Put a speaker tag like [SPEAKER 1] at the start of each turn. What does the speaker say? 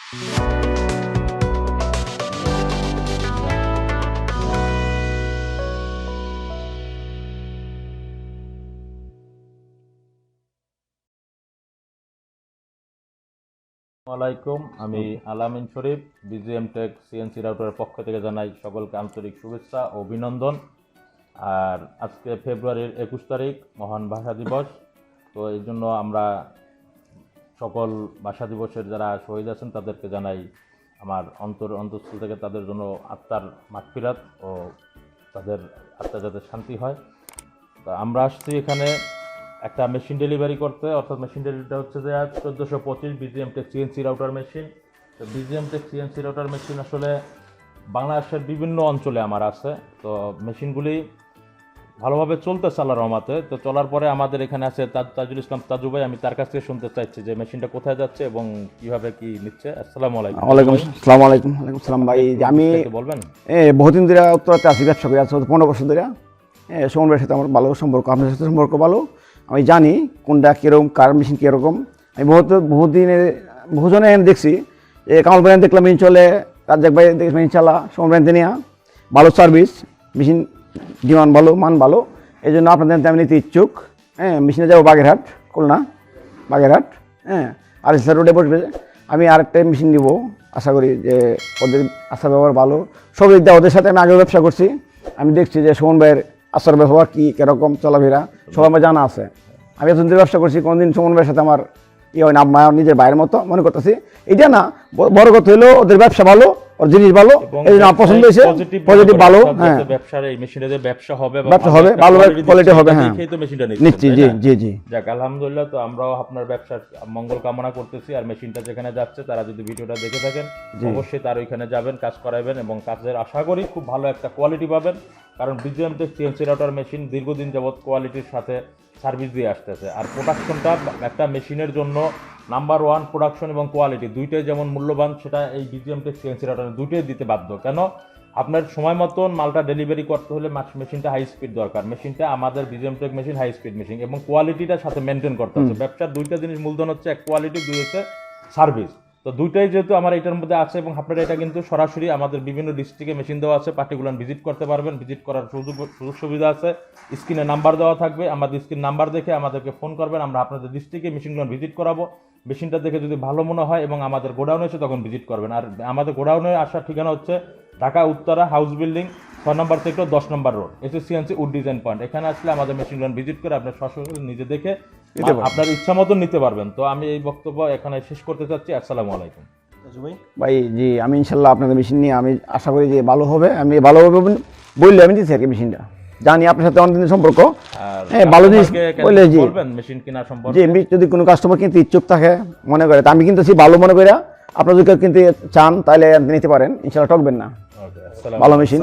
[SPEAKER 1] আসসালামাইকুম, আমি আলামিন শরীফ বিজিএম টেক সিএনসি রাউটারের পক্ষ থেকে জানাই সকলকে আন্তরিক শুভেচ্ছা ও অভিনন্দন। আর আজকে ফেব্রুয়ারির 21 তারিখ মহান ভাষা দিবস। তো এই জন্য আমরা সকল ভাষা দিবসের যারা শহীদ আছেন তাদেরকে জানাই আমার অন্তঃস্থল থেকে তাদের জন্য আত্মার মাগফিরাত ও তাদের আত্মা যাতে শান্তি হয়। তো আমরা আসছি এখানে একটা মেশিন ডেলিভারি করতে, অর্থাৎ মেশিন ডেলিভারিটা হচ্ছে যে 1425 BGM tech CNC router machine. তো BGM tech CNC router machine আসলে বাংলাদেশের বিভিন্ন অঞ্চলে আমার আছে। তো মেশিনগুলি ভালোভাবে চলতেছে আল্লাহর রহমতে। তো চলার পরে আমাদের এখানে আছে তাজুল ইসলাম তাজু ভাই, আমি তার কাছ থেকে শুনতে চাইছি যে মেশিনটা কোথায় যাচ্ছে এবং কিভাবে কি নিচ্ছে। আসসালামু আলাইকুম।
[SPEAKER 2] আসসালামু আলাইকুম। ওয়ালাইকুম আসসালাম ভাই। আমি
[SPEAKER 1] বলবেন
[SPEAKER 2] বহুদিন ধরে উত্তরাতে আছি, ব্যবসা করে আছি 15 বছর ধরে। সুমন ভাইয়ের সাথে আমার ভালো সম্পর্ক, আপনার সাথে সম্পর্ক ভালো। আমি জানি কোনটা কীরকম, কার মেশিন কীরকম। আমি বহুজনে দেখছি যে কামাল ভাই দেখলাম মেশিন চলে, রাজ্জাক ভাই দেখি মেশিন চালা, সুমন ভাই নিয়ে ভালো সার্ভিস, মেশিন ডিমান্ড ভালো, মান ভালো। এই জন্য আপনাদের আমি নিতে ইচ্ছুক। মেশিনে যাবো বাগেরহাট, খুলনা বাগেরহাট। আর রোডে বসবে। আমি আরেকটা মেশিন নিব, আশা করি যে ওদের আচার ব্যবহার ভালো। সব দিক দিয়ে ওদের সাথে আমি আগেও ব্যবসা করছি। আমি দেখছি যে সুমন ভাইয়ের আচার ব্যবহার কী কীরকম চলাফেরা সব আমার জানা আছে। আমি এতদিন ধরে ব্যবসা করছি, কোনোদিন সুমন ভাইয়ের সাথে আমার হয় না, নিজের ভাইয়ের মতো মনে করতেছি। এটা না, বড় কথা হলো ওদের ব্যবসা ভালো, ওর জিনিস ভালো, এই জন্য আমার পছন্দ হয়েছে, পজিটিভ ভালো। হ্যাঁ,
[SPEAKER 1] ব্যবসার এই মেশিনে যে ব্যবসা হবে,
[SPEAKER 2] ভালো কোয়ালিটি হবে। হ্যাঁ,
[SPEAKER 1] এই তো মেশিনটা
[SPEAKER 2] নিচ্ছি। জি জি জি,
[SPEAKER 1] যাক আলহামদুলিল্লাহ। তো আমরাও আপনার ব্যবসার মঙ্গল কামনা করতেছি। আর মেশিনটা যেখানে যাচ্ছে তারা যদি ভিডিওটা দেখে থাকেন অবশ্যই তার ওইখানে যাবেন, কাজ করাবেন এবং কাজের আশা করি খুব ভালো একটা কোয়ালিটি পাবেন। কারণ BGM tech CNC router machine দীর্ঘদিন যাবৎ কোয়ালিটির সাথে সার্ভিস দিয়ে আসতেছে। আর প্রোডাকশনটা একটা মেশিনের জন্য নাম্বার 1 প্রোডাকশন এবং কোয়ালিটি দুইটাই যেমন মূল্যবান, সেটা এই বিজিএম টেক সিএনসি রাউটার দুইটাই দিতে বাধ্য। কেন? আপনার সময় মতন মালটা ডেলিভারি করতে হলে মেশিনটা হাই স্পিড দরকার। মেশিনটা আমাদের BGM tech machine high speed machine এবং কোয়ালিটিটার সাথে মেনটেন করতে হবে। ব্যবসার দুইটা জিনিস মূলধন হচ্ছে, এক কোয়ালিটি, দুই হচ্ছে সার্ভিস। তো দুইটাই যেহেতু আমার এটার মধ্যে আছে এবং আপনারা এটা কিন্তু সরাসরি আমাদের বিভিন্ন ডিস্ট্রিক্টে মেশিন দেওয়া আছে, পার্টিকুলার ভিজিট করতে পারবেন। ভিজিট করার সুযোগ সুবিধা আছে, স্ক্রিনে নাম্বার দেওয়া থাকবে, আমাদের স্ক্রিন নাম্বার দেখে আমাদেরকে ফোন করবেন, আমরা আপনাদের ডিস্ট্রিক্টে মেশিনগুলো ভিজিট করাবো। মেশিনটা দেখে যদি ভালো মনে হয় এবং আমাদের গোডাউনে এসে তখন ভিজিট করবেন। আর আমাদের গোডাউনে আসার ঠিকানা হচ্ছে Dhaka Uttara house building 6 number sector 10 number road, S S C N C wood design point. এখানে আসলে আমাদের মেশিনগুলো ভিজিট করে আপনার সরাসরি নিজে দেখে আপনার ইচ্ছা মতন নিতে পারবেন। তো আমি এই বক্তব্য এখানে শেষ করতে চাচ্ছি। আসসালামু আলাইকুম
[SPEAKER 2] ভাই। জি, আমি ইনশাল্লাহ আপনাদের মেশিন নিয়ে আমি আশা করি যে ভালো হবে। আমি ভালো হবে বললে আমি দিচ্ছি আর কি মেশিনটা, জানি আপনার সাথে অনেকদিন সম্পর্ক। ভালো জিনিস বললে জি
[SPEAKER 1] মেশিন কেনার সম্পর্কে
[SPEAKER 2] যদি কোনো কাস্টমার কিনতে ইচ্ছুক থাকে মনে করে, তা আমি কিনতেছি ভালো মনে করে। আপনারা যদি কিনতে চান তাহলে নিতে পারেন, ইনশাল্লাহ ঠকবেন না। ভালো মেশিন।